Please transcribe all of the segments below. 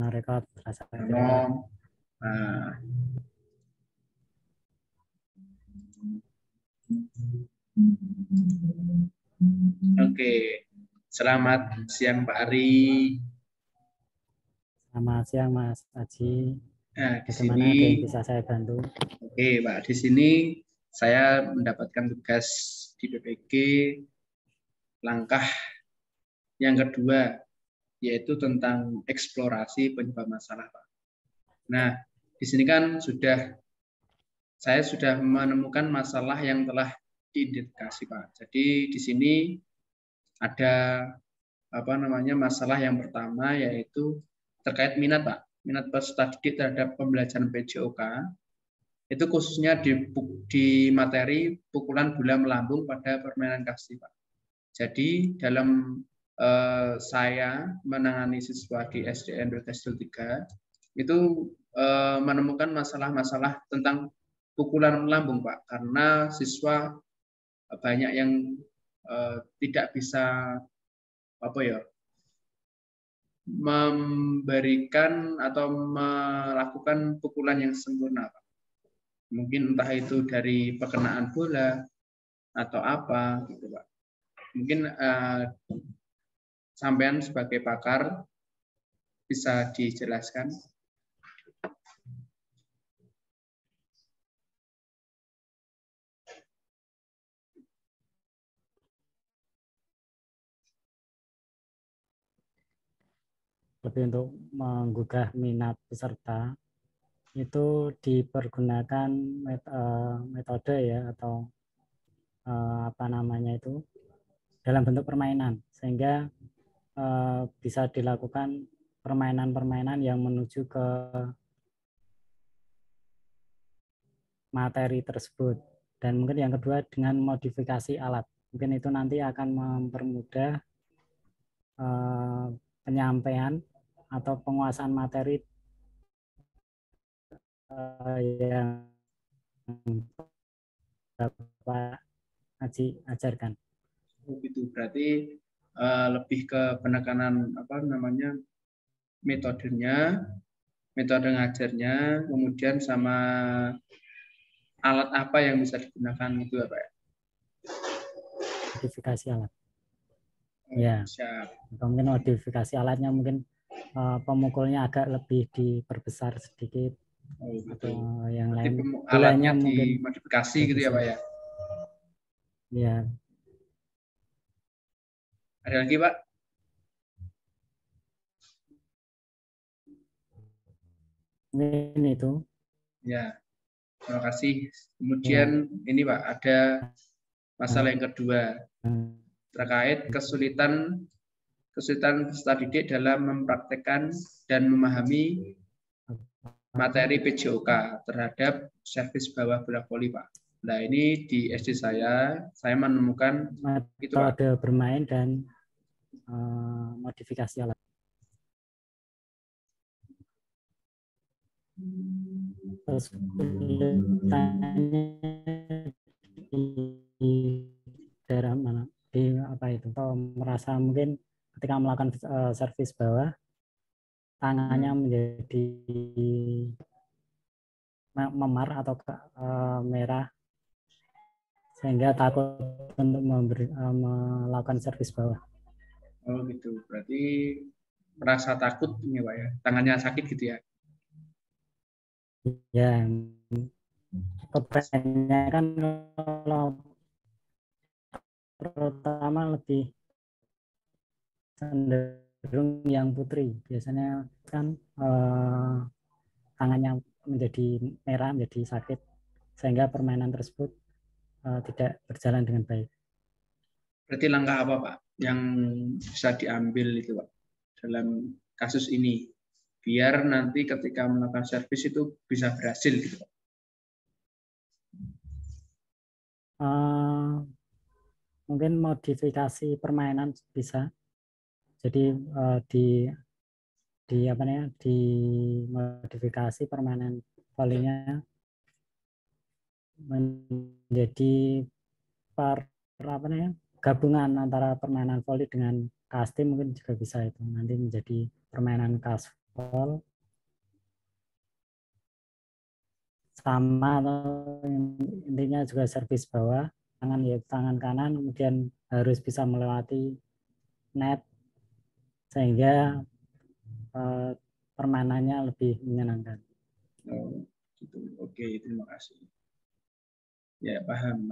Record rasa Nah, Oke, selamat siang Pak Ari. Selamat siang Mas Aji. Nah, di Bagaimana sini, ada yang bisa saya bantu? oke Pak, di sini saya mendapatkan tugas di BPG langkah yang kedua, yaitu tentang eksplorasi penyebab masalah Pak. Nah, di sini kan saya sudah menemukan masalah yang telah diidentifikasi Pak. Jadi di sini ada masalah yang pertama yaitu terkait minat Pak. Minat peserta didik terhadap pembelajaran PJOK itu khususnya di materi pukulan bola melambung pada permainan kasih Pak. Jadi dalam saya menangani siswa di SDN Berdasdul 3 itu menemukan masalah-masalah tentang pukulan melambung Pak, karena siswa banyak yang tidak bisa memberikan atau melakukan pukulan yang sempurna Pak. Mungkin entah itu dari perkenaan bola atau apa gitu Pak. Mungkin sampean sebagai pakar bisa dijelaskan. Lebih untuk menggugah minat peserta itu dipergunakan metode ya atau apa namanya itu dalam bentuk permainan, sehingga bisa dilakukan permainan-permainan yang menuju ke materi tersebut. Dan mungkin yang kedua dengan modifikasi alat, mungkin itu nanti akan mempermudah penyampaian atau penguasaan materi yang Bapak Haji ajarkan. Itu berarti lebih ke penekanan metodenya, metode ngajarnya, kemudian sama alat apa yang bisa digunakan itu ya Pak ya? Modifikasi alat. Ya, Siap. mungkin modifikasi alatnya mungkin pemukulnya agak lebih diperbesar sedikit, atau yang berarti lain alatnya bolanya mungkin dimodifikasi gitu ya Pak ya? Ya. Ada lagi Pak? Ini itu. Ya, terima kasih. Kemudian ini Pak, ada masalah yang kedua terkait kesulitan peserta didik dalam mempraktekkan dan memahami materi PJOK terhadap servis bawah bola voli Pak. Nah ini di SD saya menemukan itu Pak. Metode bermain dan modifikasi alat. Kesulitannya di daerah mana? Di apa itu? Atau merasa mungkin ketika melakukan servis bawah tangannya menjadi memar atau merah, sehingga takut untuk melakukan servis bawah. Oh gitu, berarti merasa takut ini Pak ya, tangannya sakit gitu ya? Ya, kebanyakan kalau terutama lebih cenderung yang putri, biasanya kan tangannya menjadi merah, menjadi sakit, sehingga permainan tersebut tidak berjalan dengan baik. Berarti langkah apa Pak yang bisa diambil itu Pak dalam kasus ini biar nanti ketika melakukan servis itu bisa berhasil gitu Pak? Mungkin modifikasi permainan bisa. Jadi di modifikasi permainan volinya menjadi gabungan antara permainan voli dengan kasti, mungkin juga bisa itu nanti menjadi permainan kontrol sama, atau intinya juga servis bawah, tangan ya tangan kanan, kemudian harus bisa melewati net sehingga permainannya lebih menyenangkan. Oh, gitu. Oke, terima kasih. Ya, paham.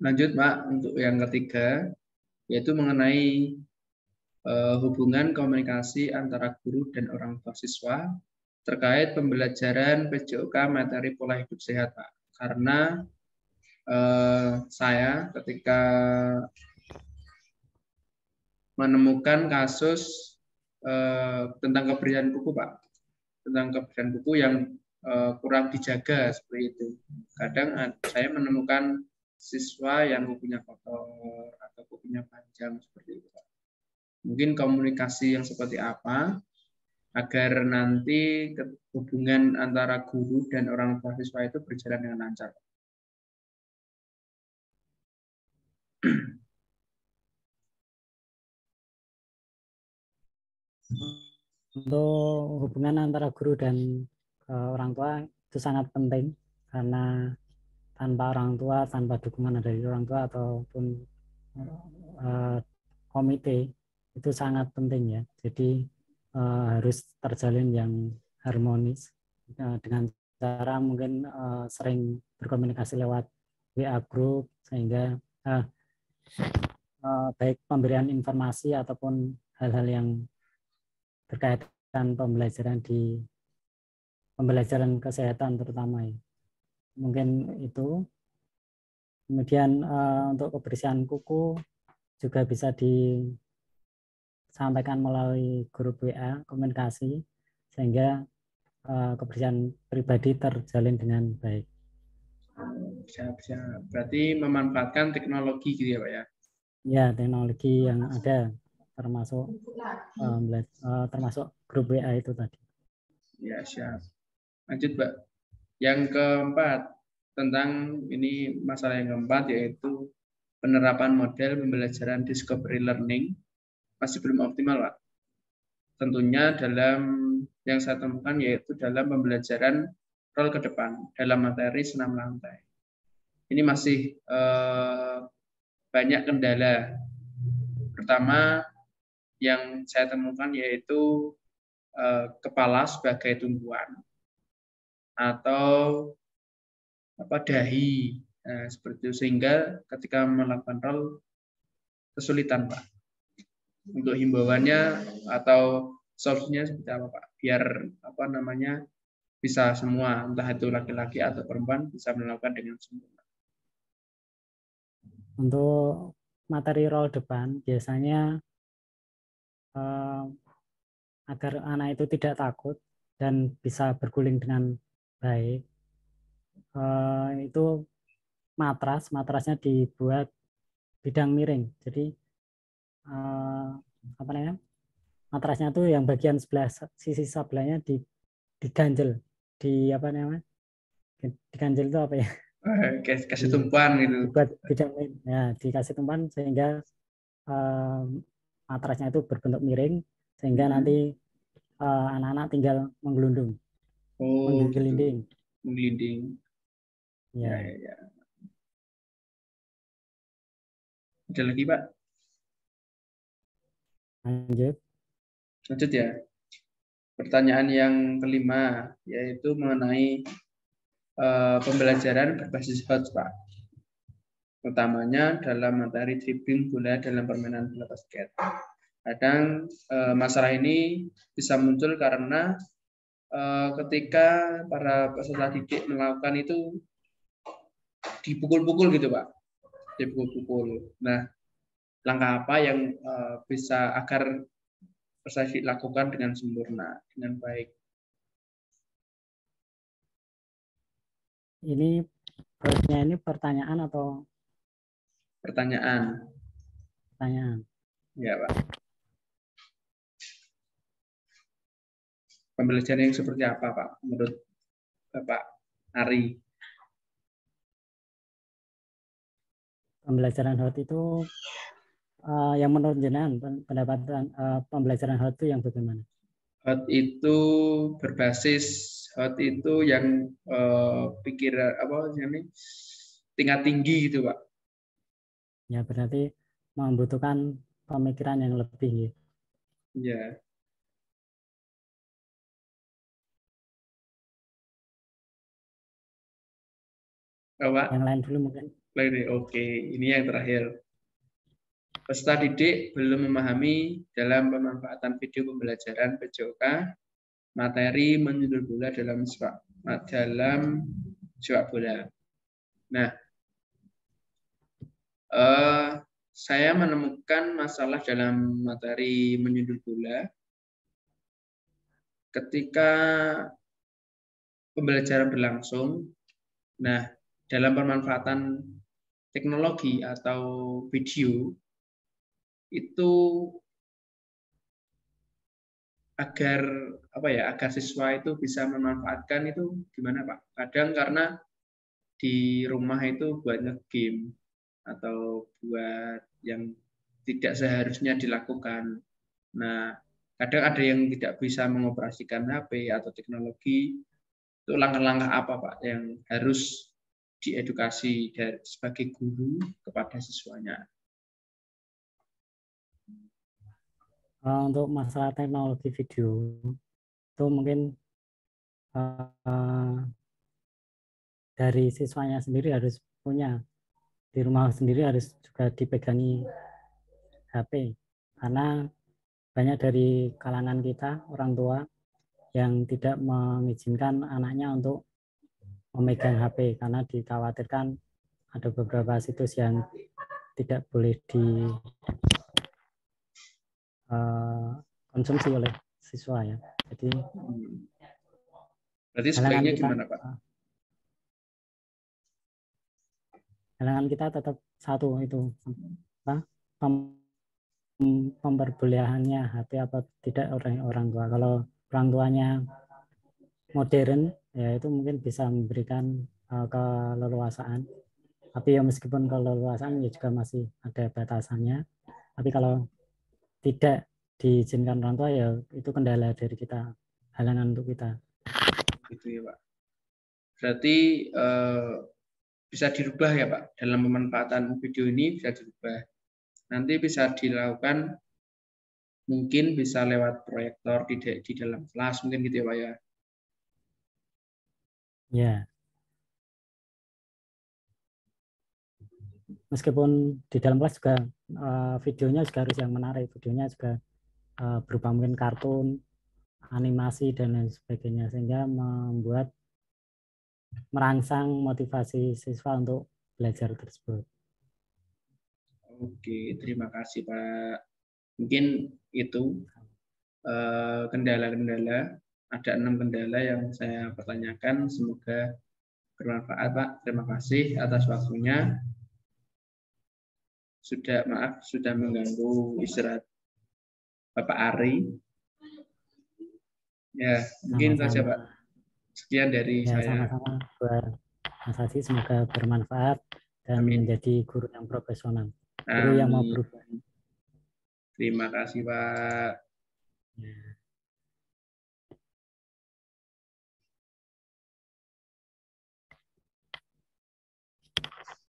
Lanjut, Pak, untuk yang ketiga, yaitu mengenai hubungan komunikasi antara guru dan orang tua siswa terkait pembelajaran PJOK materi pola hidup sehat, Pak. Karena saya ketika menemukan kasus tentang kebersihan buku, Pak, tentang kebersihan buku yang kurang dijaga seperti itu. Kadang saya menemukan siswa yang kukunya kotor atau kukunya panjang seperti itu, Pak. Mungkin komunikasi yang seperti apa agar nanti hubungan antara guru dan orang tua siswa itu berjalan dengan lancar. Untuk hubungan antara guru dan orang tua itu sangat penting, karena tanpa orang tua, tanpa dukungan dari orang tua ataupun komite itu sangat penting ya. Jadi harus terjalin yang harmonis dengan cara mungkin sering berkomunikasi lewat WA group, sehingga baik pemberian informasi ataupun hal-hal yang berkaitan pembelajaran kesehatan terutama ya. Mungkin itu. Kemudian untuk kebersihan kuku juga bisa disampaikan melalui grup WA komunikasi, sehingga kebersihan pribadi terjalin dengan baik. Siap. Berarti memanfaatkan teknologi gitu ya, Pak ya? Ya, teknologi yang ada termasuk grup WA itu tadi. Ya, siap. Lanjut, Pak. Yang keempat, tentang ini masalah yang keempat, yaitu penerapan model pembelajaran discovery learning masih belum optimal, Pak. Tentunya dalam yang saya temukan yaitu dalam pembelajaran role ke depan dalam materi senam lantai. Ini masih banyak kendala. Pertama yang saya temukan yaitu kepala sebagai tumpuan atau dahi, seperti itu, sehingga ketika melakukan role kesulitan, Pak. Untuk himbauannya atau solusinya seperti apa, Pak? Biar bisa semua, entah itu laki-laki atau perempuan, bisa melakukan dengan sempurna. Untuk materi role depan biasanya agar anak itu tidak takut dan bisa berguling dengan baik, itu matrasnya dibuat bidang miring. Jadi matrasnya tuh yang bagian sebelah sisi sebelahnya diganjel, diganjel itu apa ya? Kasih tumpuan gitu. Dibuat bidang ya, dikasih tumpuan sehingga matrasnya itu berbentuk miring, sehingga nanti anak-anak tinggal menggelundung, menggelinding. Gitu. Menggelinding. Ya. Ada lagi, Pak? Lanjut ya. Pertanyaan yang kelima yaitu mengenai pembelajaran berbasis HOTS, Pak. Utamanya dalam materi dribbling bola dalam permainan bola basket. Kadang masalah ini bisa muncul karena ketika para peserta didik melakukan itu dipukul-pukul gitu, Pak. Dipukul-pukul. Nah, langkah apa yang bisa agar bisa dilakukan dengan sempurna, dengan baik? Ini pertanyaan atau? Pertanyaan. Ya, Pak. Pembelajaran yang seperti apa, Pak, menurut Bapak Ari? Pembelajaran HOT itu yang menurut jenengan, pendapatan pembelajaran HOT itu yang bagaimana? HOT itu berbasis HOT itu yang pikiran apa ini tingkat tinggi gitu Pak. Ya berarti membutuhkan pemikiran yang lebih. Ya. Pak. Yang lain dulu mungkin. Oke, ini yang terakhir. Peserta didik belum memahami dalam pemanfaatan video pembelajaran PJOK materi menyundul bola dalam sepak bola. Nah, saya menemukan masalah dalam materi menyundul bola ketika pembelajaran berlangsung. Nah, dalam pemanfaatan teknologi atau video itu agar agar siswa itu bisa memanfaatkan itu gimana Pak? Kadang karena di rumah itu buat nge-game atau buat yang tidak seharusnya dilakukan. Nah, kadang ada yang tidak bisa mengoperasikan HP atau teknologi. Itu langkah-langkah apa Pak yang harus diedukasi dari sebagai guru kepada siswanya? Untuk masalah teknologi video itu mungkin dari siswanya sendiri harus punya, di rumah sendiri harus juga dipegangi HP, karena banyak dari kalangan kita orang tua yang tidak mengizinkan anaknya untuk memegang HP karena dikhawatirkan ada beberapa situs yang tidak boleh dikonsumsi oleh siswa ya. Jadi berarti sebaiknya gimana Pak? Halangan kita tetap satu itu, pemperbolehannya HP apa tidak orang tua. Kalau orang tuanya modern ya itu mungkin bisa memberikan keleluasaan. Tapi ya meskipun keleluasaan ya juga masih ada batasannya. Tapi kalau tidak diizinkan orang tua ya itu kendala dari kita, halangan untuk kita. Gitu ya Pak. Berarti bisa dirubah ya Pak, dalam pemanfaatan video ini bisa dirubah. Nanti bisa dilakukan mungkin bisa lewat proyektor di dalam kelas mungkin gitu ya Pak ya. Ya. Meskipun di dalam kelas juga videonya juga harus yang menarik, videonya juga berupa mungkin kartun, animasi dan lain sebagainya, sehingga merangsang motivasi siswa untuk belajar tersebut. Oke, terima kasih Pak. Mungkin itu kendala-kendala, ada 6 kendala yang saya pertanyakan. Semoga bermanfaat Pak. Terima kasih atas waktunya. Sudah mengganggu istirahat Bapak Ari. Ya, mungkin saja Pak. Sekian dari saya. Sama-sama buat Mas Haji, semoga bermanfaat dan Amin. menjadi guru yang profesional. Amin. Guru yang mau berubah. Terima kasih Pak. Ya.